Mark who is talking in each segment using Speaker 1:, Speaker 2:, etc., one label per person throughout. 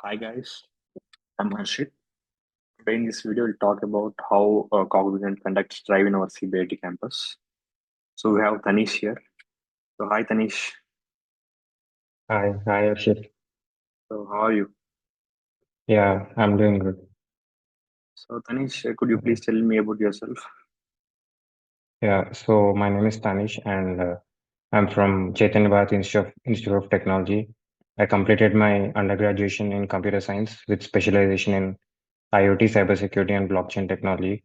Speaker 1: Hi guys, I'm Harshit. Today in this video, we'll talk about how Cognizant conducts drive in our CBIT campus. So we have Tanish here. So hi Tanish.
Speaker 2: Hi, Arshit.
Speaker 1: So how are you?
Speaker 2: Yeah, I'm doing good.
Speaker 1: So Tanish, could you please
Speaker 2: Mhm.
Speaker 1: tell me about yourself?
Speaker 2: Yeah, so my name is Tanish, and I'm from Chaitanya Bharat Institute of Technology. I completed my undergraduation in computer science with specialization in IoT, cybersecurity, and blockchain technology.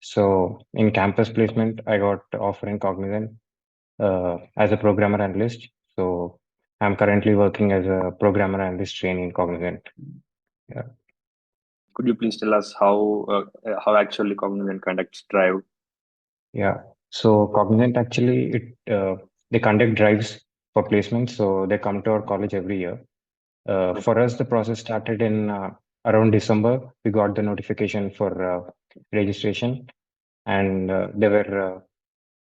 Speaker 2: So in campus placement, I got offer in Cognizant as a programmer analyst. So I'm currently working as a programmer analyst trainee in Cognizant. Yeah.
Speaker 1: Could you please tell us how actually Cognizant conducts drive?
Speaker 2: Yeah. So Cognizant actually they conduct drives for placement. So they come to our college every year. For us, the process started in around December. We got the notification for registration, and there were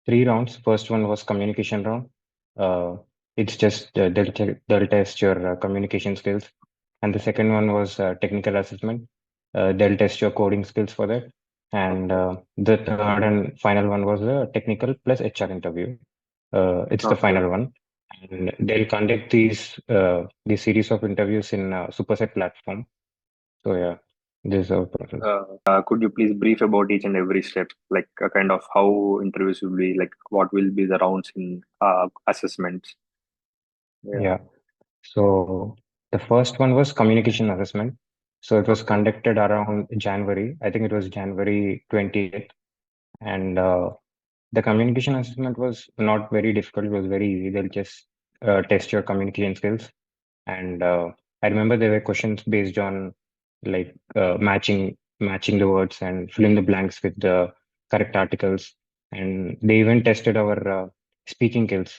Speaker 2: three rounds. First one was communication round. Uh, it's just they'll test your communication skills, and the second one was technical assessment. They'll test your coding skills for that, and
Speaker 1: Okay,
Speaker 2: the third and final one was a technical plus HR interview. It's the
Speaker 1: okay.
Speaker 2: final one, and they'll conduct these series of interviews in Superset platform. So yeah, this is our process.
Speaker 1: Could you please brief about each and every step, like kind of how interviews will be, like what will be the rounds in assessments? Yeah.
Speaker 2: Yeah. So the first one was communication assessment. So it was
Speaker 1: Okay.
Speaker 2: conducted around January. I think it was January 20th. And the communication assessment was not very difficult. It was very easy. They'll just test your communication skills. And I remember there were questions based on like matching the words and filling the blanks with the correct articles. And they even tested our speaking skills.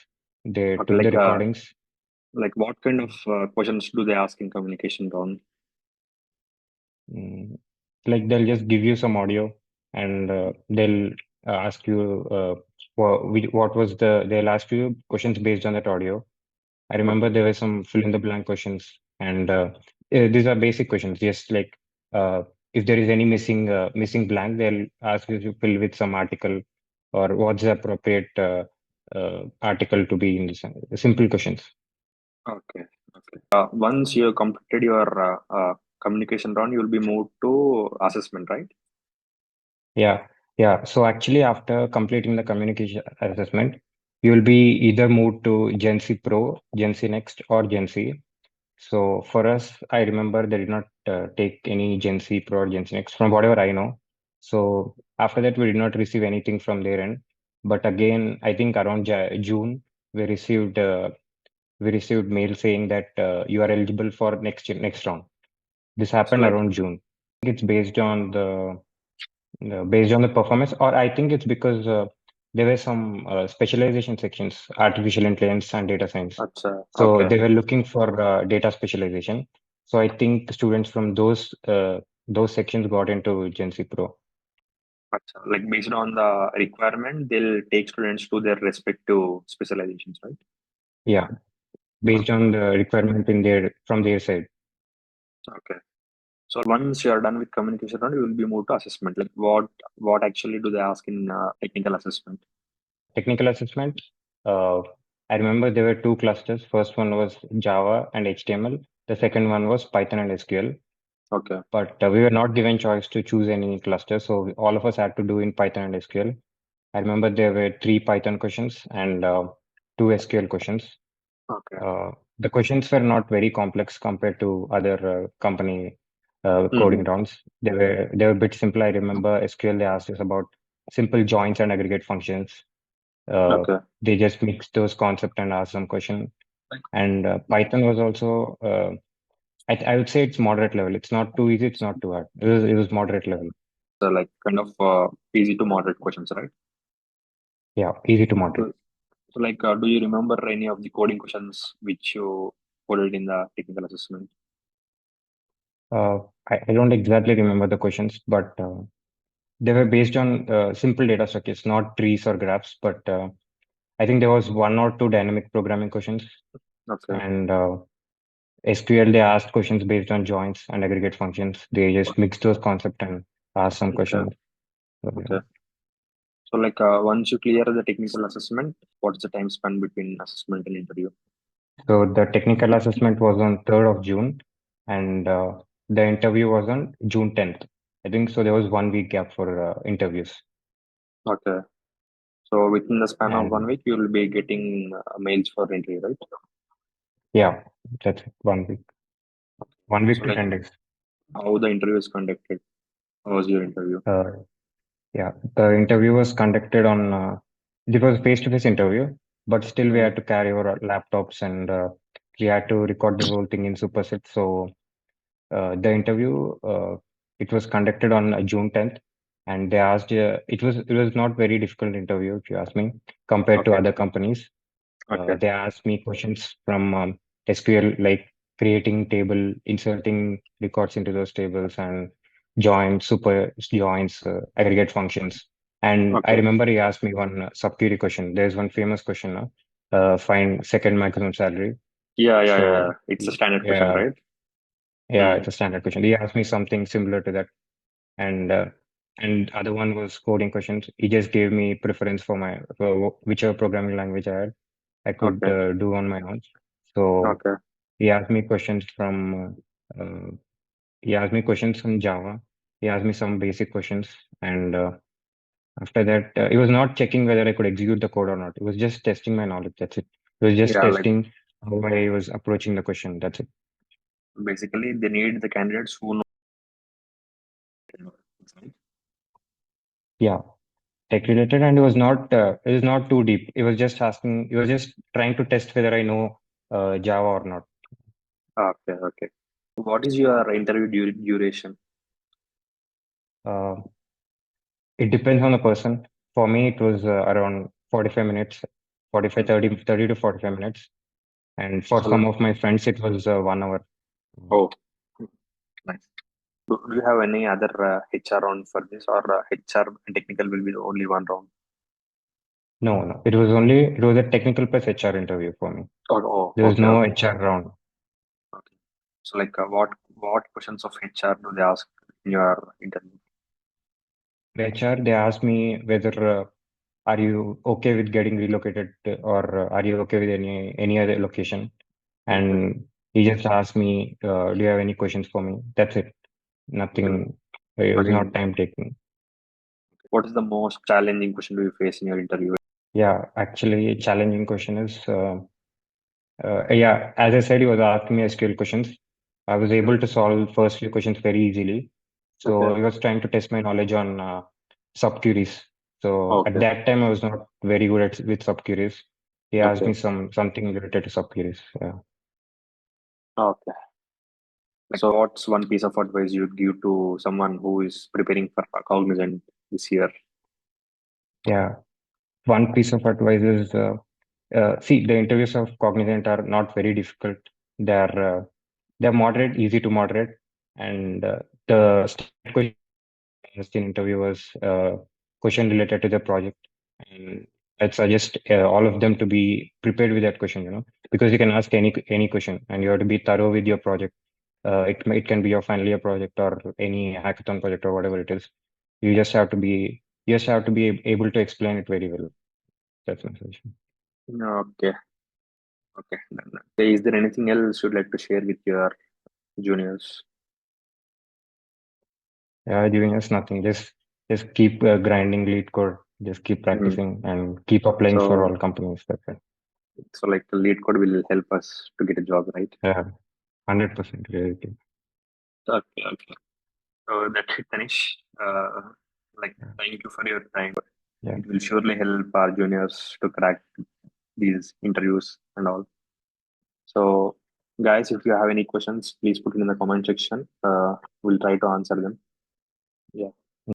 Speaker 2: They
Speaker 1: Okay.
Speaker 2: took the recordings.
Speaker 1: Like what kind of questions do they ask in communication round?
Speaker 2: Mm, like they'll just give you some audio and they'll ask you they'll ask you questions based on that audio. I remember
Speaker 1: Okay.
Speaker 2: there were some fill in the blank questions and these are basic questions. Just like uh, if there is any missing blank, they'll ask you to fill with some article or what's the appropriate article to be in this. Simple questions.
Speaker 1: Okay. Okay. Once you have completed your communication round, you will be moved to assessment, right?
Speaker 2: Yeah, yeah. So actually, after completing the communication assessment, you will be either moved to Gen C Pro, Gen C Next, or Gen C. So for us, I remember they did not take any Gen C Pro or Gen C Next from whatever I know. So after that, we did not receive anything from their end. But again, I think around June, we received uh, we received mail saying that you are eligible for next round. This
Speaker 1: So
Speaker 2: happened
Speaker 1: like,
Speaker 2: around June. It's based on the performance, or I think it's because there were some specialization sections, artificial intelligence and data science.
Speaker 1: that's
Speaker 2: So
Speaker 1: okay.
Speaker 2: they were looking for data specialization. So I think students from those sections got into Gen C Pro.
Speaker 1: That's like based on the requirement, they'll take students to their respective specializations, right?
Speaker 2: Yeah, based
Speaker 1: Okay.
Speaker 2: on the requirement in their from their side.
Speaker 1: Okay. So once you are done with communication round, you will be moved to assessment. Like what actually do they ask in technical assessment?
Speaker 2: Technical assessment. Uh, I remember there were two clusters. First one was Java and HTML. The second one was Python and SQL.
Speaker 1: Okay.
Speaker 2: But we were not given choice to choose any cluster, so all of us had to do in Python and SQL. I remember there were three Python questions and two SQL questions.
Speaker 1: Okay.
Speaker 2: The questions were not very complex compared to other company
Speaker 1: Mm-hmm.
Speaker 2: coding rounds. They were a bit simple. I remember SQL, they asked us about simple joins and aggregate functions. Uh,
Speaker 1: Okay.
Speaker 2: they just mixed those concepts and asked some question. And Python was also I would say it's moderate level. It's not too easy, it's not too hard. It was moderate level.
Speaker 1: So like kind of easy to moderate questions, right?
Speaker 2: Yeah, easy to moderate.
Speaker 1: So, so like, do you remember any of the coding questions which you coded in the technical assessment?
Speaker 2: Uh, I don't exactly remember the questions, but they were based on simple data structures, not trees or graphs. But I think there was one or two dynamic programming questions,
Speaker 1: Okay.
Speaker 2: and SQL, they asked questions based on joins and aggregate functions. They just mixed those concepts and asked some
Speaker 1: Okay.
Speaker 2: questions. So, yeah.
Speaker 1: Okay. So like once you clear the technical assessment, what's the time span between assessment and interview?
Speaker 2: So the technical assessment was on 3rd of June, and the interview was on June 10th. I think so. There was 1 week gap for interviews,
Speaker 1: Okay. So within the span of one
Speaker 2: and
Speaker 1: week, you will be getting mails for interview, right?
Speaker 2: yeah, that's it, 1 week, one
Speaker 1: So
Speaker 2: week to
Speaker 1: like
Speaker 2: 10 days.
Speaker 1: how the interview is conducted? How was your interview?
Speaker 2: Uh, yeah, the interview was conducted on. It was face-to-face interview, but still we
Speaker 1: Mhm.
Speaker 2: had to carry our laptops and we had to record the whole thing in Superset. So the interview it was conducted on June 10th, and they asked. It was not very difficult interview if you ask me compared to
Speaker 1: Okay.
Speaker 2: other companies.
Speaker 1: Okay.
Speaker 2: They asked me questions from SQL, like creating table, inserting records into those tables, and joins, super joins, aggregate functions. And I
Speaker 1: Okay.
Speaker 2: remember he asked me one sub-query question. There's one famous question, find second maximum salary.
Speaker 1: Yeah, yeah, yeah.
Speaker 2: So
Speaker 1: It's a standard question,
Speaker 2: yeah,
Speaker 1: right?
Speaker 2: yeah,
Speaker 1: Mm.
Speaker 2: it's a standard question. He asked me something similar to that, and other one was coding questions. He just gave me preference for whichever programming language I could
Speaker 1: Okay.
Speaker 2: do on my own. So
Speaker 1: Okay.
Speaker 2: he asked me questions from he asked me questions from Java. He asked me some basic questions, and after that, he was not checking whether I could execute the code or not. It was just testing my knowledge. That's it. It was just
Speaker 1: Yeah, like
Speaker 2: testing how I was approaching the question. That's it.
Speaker 1: basically they need the candidates who know.
Speaker 2: Yeah, tech related, and it was not too deep. It was just asking. It was just trying to test whether I know Java or not.
Speaker 1: Okay. Okay. What is your interview duration?
Speaker 2: Uh, It depends on the person. For me, it was around 45 minutes, 45,
Speaker 1: Mm.
Speaker 2: 30, 30 to 45 minutes. And for
Speaker 1: So like,
Speaker 2: some of my friends, it was 1 hour.
Speaker 1: oh, nice. Do you have any other HR round for this, or HR and technical will be the only one round?
Speaker 2: No, no. It was a technical plus HR interview for me.
Speaker 1: Oh, oh,
Speaker 2: There was
Speaker 1: okay,
Speaker 2: no
Speaker 1: okay,
Speaker 2: HR round.
Speaker 1: okay. So like, what questions of HR do they ask in your interview?
Speaker 2: The HR, they asked me whether are you okay with getting relocated or are you okay with any other location?
Speaker 1: Okay.
Speaker 2: And he just asked me, do you have any questions for me? That's it.
Speaker 1: Okay.
Speaker 2: Nothing. It was not
Speaker 1: Nothing.
Speaker 2: time taking.
Speaker 1: What is the most challenging question do you face in your interview?
Speaker 2: Yeah, actually, a challenging question is, yeah, as I said, he was asking me SQL questions. I was
Speaker 1: Yeah.
Speaker 2: able to solve first few questions very easily.
Speaker 1: Okay.
Speaker 2: So he was trying to test my knowledge on subqueries. So at
Speaker 1: Okay.
Speaker 2: that time, I was not very good with subqueries. He asked
Speaker 1: Okay.
Speaker 2: me something related to subqueries. Yeah,
Speaker 1: Okay. So what's one piece of advice you'd give to someone who is preparing for Cognizant this year?
Speaker 2: yeah. One piece of advice is, see, the interviews of Cognizant are not very difficult. They're uh, they're moderate, easy to moderate, and the standard question asked in interview was question related to the project, and I'd suggest all of them to be prepared with that question. Because you can ask any question, and you have to be thorough with your project. It can be your final year project or any hackathon project or whatever it is. You just have to be able to explain it very well. That's my suggestion.
Speaker 1: Okay. Okay. Okay. Is there anything else you'd like to share with your juniors?
Speaker 2: Yeah, doing us nothing. Just keep grinding lead code. Just keep
Speaker 1: Mhm.
Speaker 2: practicing and keep applying for
Speaker 1: So,
Speaker 2: all companies. That's it.
Speaker 1: so like the lead code will help us to get a job, right?
Speaker 2: Yeah, 100% reality.
Speaker 1: Okay. Okay. So that's it, Tanish. Like,
Speaker 2: Yeah,
Speaker 1: thank you for your time.
Speaker 2: yeah,
Speaker 1: It will surely help our juniors to crack these interviews and all. So, guys, if you have any questions, please put it in the comment section. We'll try to answer them. Yeah.